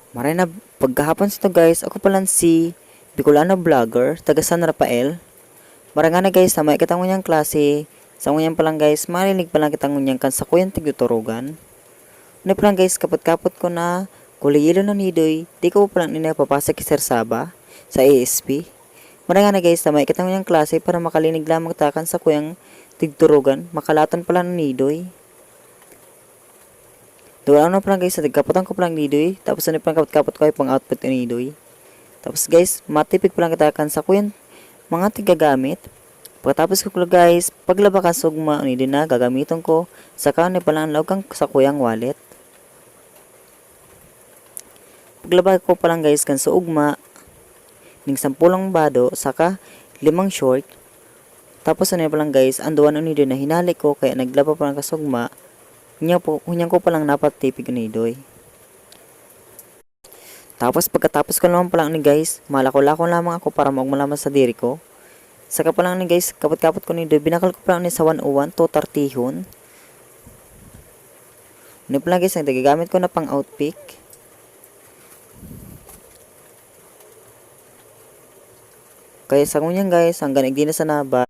Maray na pagkahapon sa to guys, ako palang si Bicolano Vlogger, taga San Rafael. Maranga na guys, sama kita ngunyang klase. Sa ngunyang palang guys, marinig palang kita ngunyang kan sa kuyang tigtuturugan. Ano palang guys, kapot-kapot ko na kuliyilo na nidoy, di ko palang nina papasok ki Sir Saba sa ASP. Maranga na guys, sama kita ngunyang klase para makalinig lamang takan sa kuyang tigturugan, makalatan pala ng nidoy. Doon ano pala guys, nagkaputan ko palang nidoy. Tapos ano palang kapot-kapot ko ay pang output ni nidoy. Tapos guys, matipid palang katakan sa kuyan mga tigagamit. Pagkatapos ko guys, paglaba ka sugma nidoy na gagamiton ko. Saka ano palang laugang sa kuyang wallet. Paglaba ko palang guys kan sa ugma ning 10 bado saka 5 short. Tapos ano palang guys, anduan nidoy na hinali ko kaya naglaba palang kasugma. Hunyang ko palang napatipig ni Doy. Tapos pagkatapos ko naman palang ni guys, malako-lako lamang ako para magmalaman sa diri ko. Saka palang ni guys, kapot-kapot ko ni Doy, binakal ko palang ni sa 101 to tartihon. Ano pala guys, nagagamit ko na pang outpick. Kaya sa ngunyang guys, hanggang nagdi na sa naba.